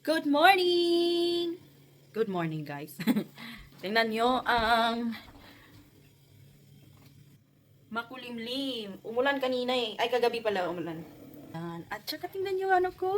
Good morning! Good morning, guys. Tingnan nyo ang makulimlim. Umulan kanina eh. Ay, kagabi pala umulan. Yan. At saka tingnan nyo ano ko.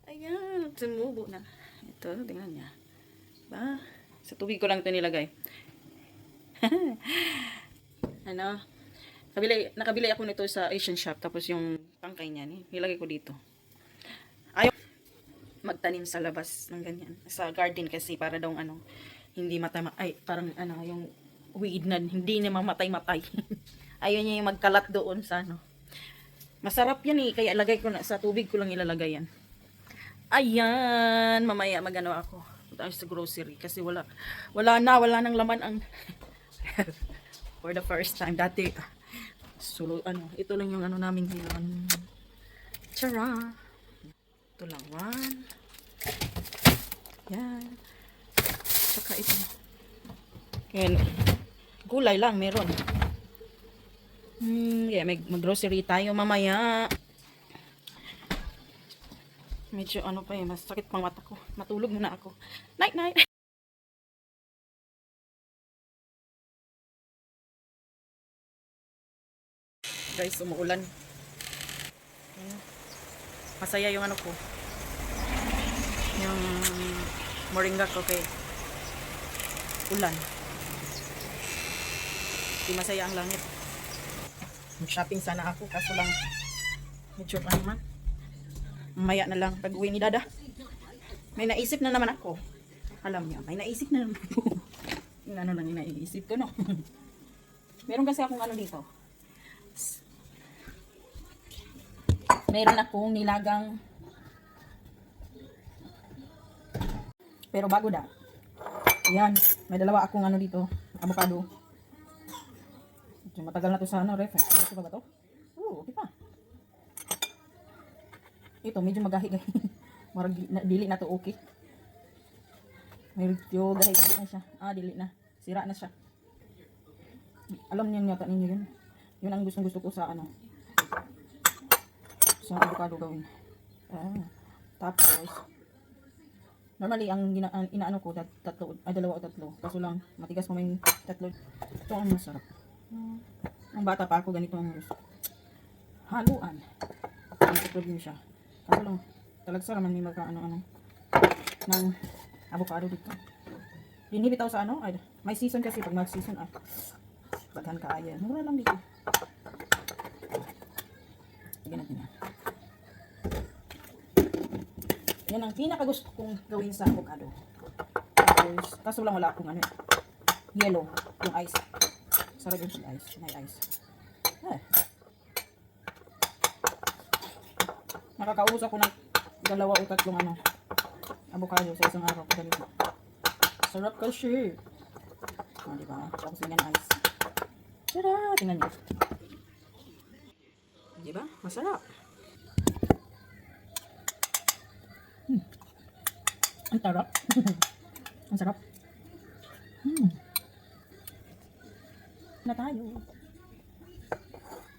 Ayan, sumubo na. Ito, tingnan niya. Ba? Sa tubig ko lang ito nilagay. Ano? Nakabili ako nito sa Asian shop. Tapos yung tangkay niya, nilagay ko dito. Magtanim sa labas ng ganyan. Sa garden kasi para daw hindi matama, ay parang yung weed na hindi na mamatay-matay. Ayun niya yung magkalat doon sa Masarap yan eh, kaya lagay ko na, sa tubig ko lang ilalagay yan. Ayan, mamaya magano ako. Punta sa grocery kasi wala nang laman ang for the first time. Dati, ito lang yung namin ngayon. Tara! Ito lang, one. Yan. Saka ito. Yan. Gulay lang, meron. Yeah, mag-grocery tayo mamaya. Medyo pa mas sakit pang mata ko. Matulog muna ako. Night, night. Guys, umuulan. Masaya yung ko. Yung moringa ko kay ulan. Di masaya ang langit. Mag-shopping sana ako kaso lang medyo man. Mamaya na lang pag uwi ni Dada. May naisip na naman ako. Alam niyo, may naisip na naman ako. Yung lang yung naisip ko, no? Meron kasi akong dito. Meron akong nilagang pero bago da. Ayan, may dalawa akong dito, avocado. Matagal na to sa ref. Ito ba to? Okay pa. Ito medyo magahi-gahi. Marag dili na to okay. Medyo gahi-gahi na siya. Dili na. Sira na siya. Alam niyo yata ninyo yun. Yun ang gusto ko sa sa avocado gawin. Tapos normally ang inaano ko dalawa o tatlo. Kaso lang matigas pa may tatlo. Ito ang masarap. Ang bata pa ako ganito ang gusto. Haluan. Ang problem siya. Kaso lang talagsa naman may magka ng avocado dito. Dinibitaw sa ay, may season kasi pag mag-season baghan ka ayan. Mura lang dito. Sige natin yan. Yan ang pinakagusto kong gawin sa avocado. Tapos, kaso lang wala akong yellow, yung ice. Sarap yung ice, may ice. Nakakaubos ako ng dalawa o tatlong avocado sa isang araw. Ganito. Sarap kasi. Diba? Tapos yan ice. Tara, tingnan nyo. Diba? Masarap. Ang sarap. Ang sarap. Na tayo.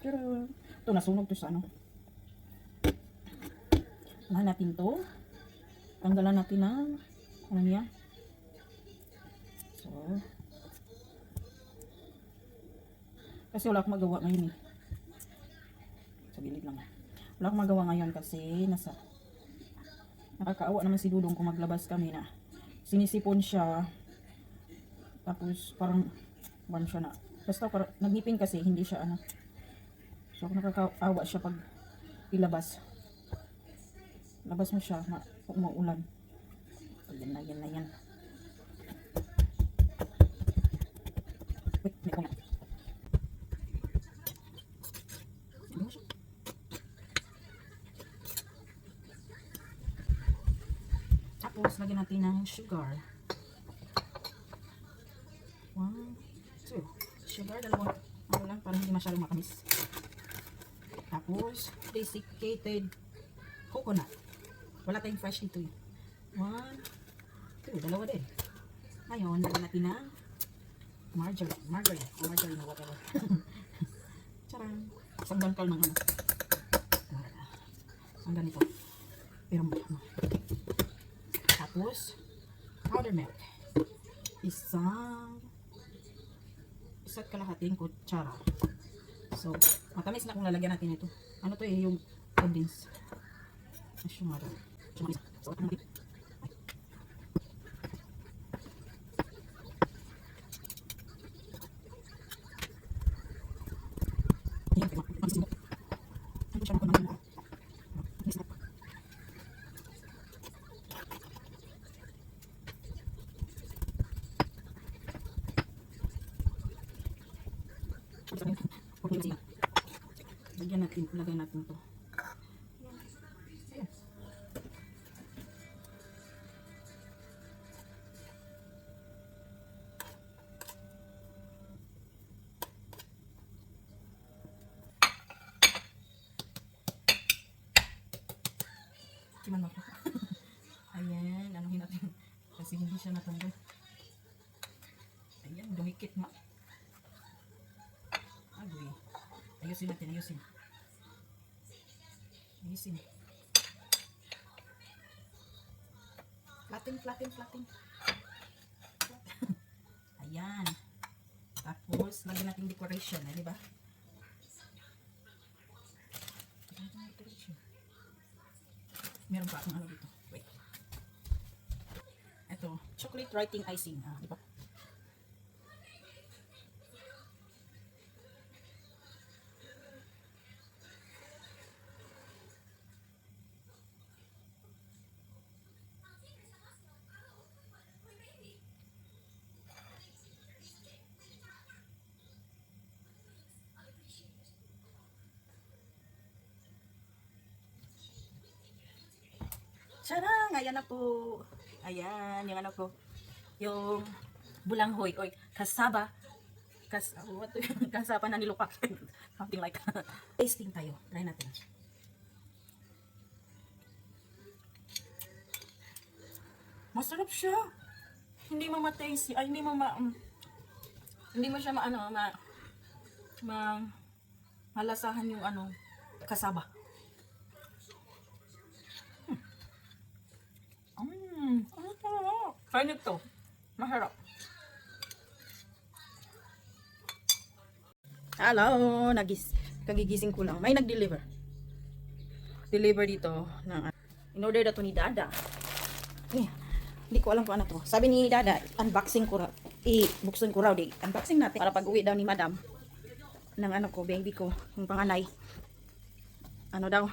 Pero, ito nasunog to sa Unahan natin to. Tanggalan natin ang niya. So, kasi wala akong magawa ngayon eh. Sa gilid lang. Wala akong magawa ngayon kasi nakakaawa naman si Dudong kung maglabas kami na sinisipon siya tapos parang siya na basta parang nagnipin kasi hindi siya so nakakaawa siya pag ilabas mo siya umuulan yan na yan wait may una tapos lagyan natin ng sugar 1, 2 sugar, dalawang lang para hindi masyadong makamis. Tapos desiccated coconut, wala tayong fresh dito eh. 1, 2, dalawa din. Ngayon lagyan natin ng margarine o whatever. Charang isang dangkal ng ang ganito pero Tapos, powder milk. Isa't kalahating kutsara. So, matamis na kung lalagyan natin ito. Ano to yung condense. Asyumado. So, lagyan natin to. Ayan. Kiman ako. Ayan, anuhin natin. Kasi hindi siya natanggal. Ayan, dumikit nga. Agoy. Ayusin natin, ayusin. Ayusin. Flatten. Ayan. Tapos, lagyan natin decoration, di ba? Meron pa akong ano dito. Wait. Ito, chocolate writing icing. Di ba? Charang! Ayan na po. Ayan, yung ano ko. Yung bulanghoy or kasaba. Kasaba na nilupak. Something like that. Tasting tayo. Try natin. Masarap siya. Hindi mo ma-taste. Ay, hindi mo hindi mo siya malasahan yung ano, kasaba. Try nito. Masarap. Hello, kagigising ko lang. May nag-deliver. Deliver dito ng in-order na to ni Dada. Hindi ko alam kung ano to. Sabi ni Dada, unboxing ko raw. Buksan ko raw. Unboxing natin para pag-uwi daw ni Madam ng ano ko, baby ko, yung panganay. Ano daw?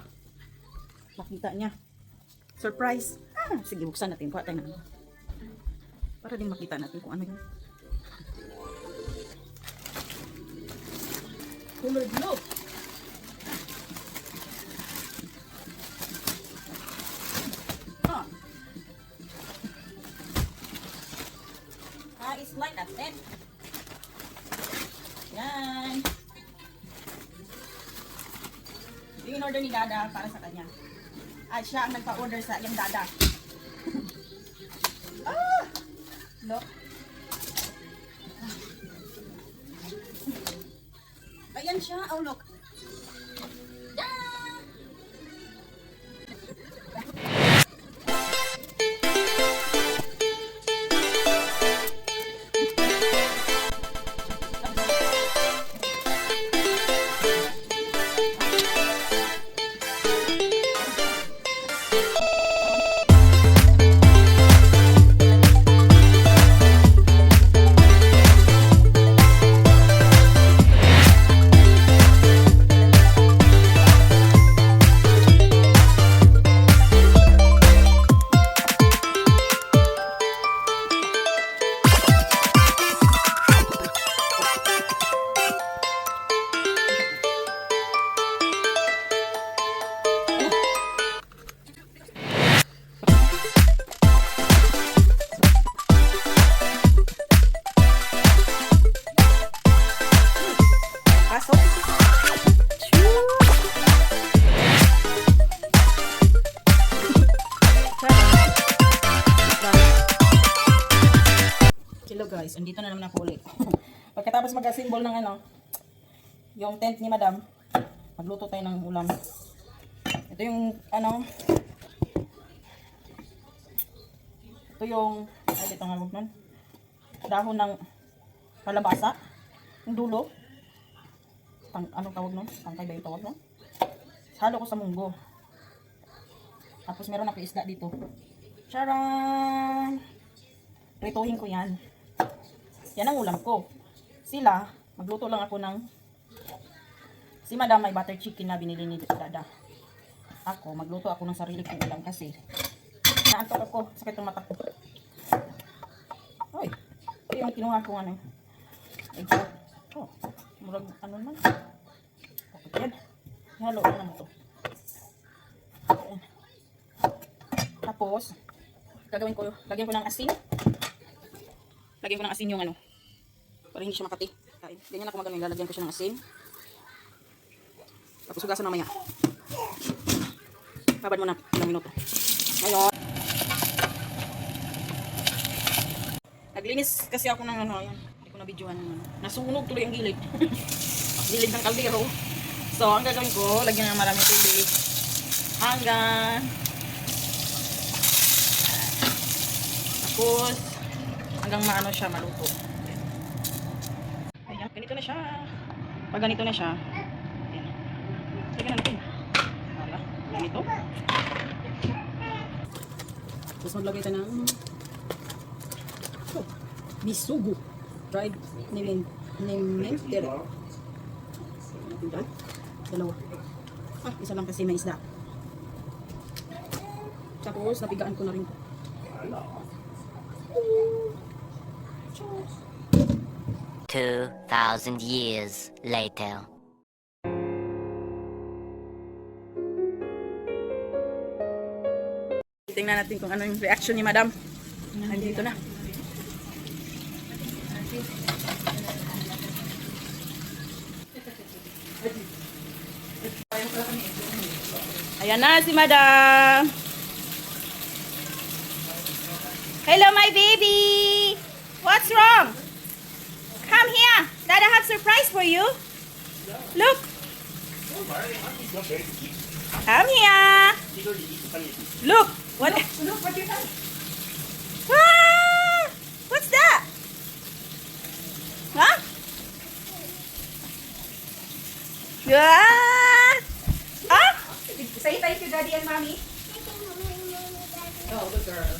Makita niya. Surprise. Sige, buksan natin. Kuha tayo na. Para din makita natin kung ano yun. Color blue. It's like that then. Yan. Yung in-order ni Dada para sa kanya. At siya ang nagpa-order sa yung Dada. Look. Ayan siya. Oh, look. Hello guys, andito na naman ako ulit. Pagkatapos mag-assemble ng ano, yung tent ni Madam, magluto tayo ng ulam. Ito yung ano, Ito yung, ay, dito nga nun. Dahon ng kalabasa. Yung dulo. Anong tawag nun? Tangkay ba yung tawag nun? Halo ko sa munggo. Tapos meron ako isda dito. Charan! Prituhin ko yan. Yan ang ulam ko. Sila, magluto lang ako ng... Si Madam may butter chicken na binili ni Dada. Ako, magluto ako ng sarili kong ulam kasi naantok ako. Sakit ang mata ko. Ay, ito yung kinuha ko ano. Oh, murag ano naman. Okay, yan. Halo lang naman ito. Ayan. Tapos, gagawin ko, lagyan ko ng asin. Lagyan ko ng asin yung ano. Para hindi siya makati. Kain. Ganyan ako magano, lalagyan ko siya ng asin. Tapos hugasan mamaya. Babad mo na ilang minuto. Ngayon, naglinis kasi ako ng ano, ayan. Hindi ko na videoan ng ano. Nasunog tuloy ang gilid. Gilid ng kaldero. So, ang gagawin ko, lagyan ng maraming tubig. Tapos, hanggang maano siya, maluto. Ayan, ganito na siya. Pag ganito na siya, ayan. Lagyan na natin. Wala, ganito. Tapos maglagay tayo ng bisugo. Dried nementere. Dalawa. Isa lang kasi may isda. Tapos napigaan ko na rin. 2,000 years later. Tingnan natin kung ano yung reaction ni Madam. Nandito na. Ayan na si Madam. Hello my baby. What's wrong? Come here. Dada have surprise for you. Look. Come here. Look. What? Look what you have. Ah! What's that? Huh? Ah! Ah? Say thank you, Daddy and Mommy. Oh, good girl.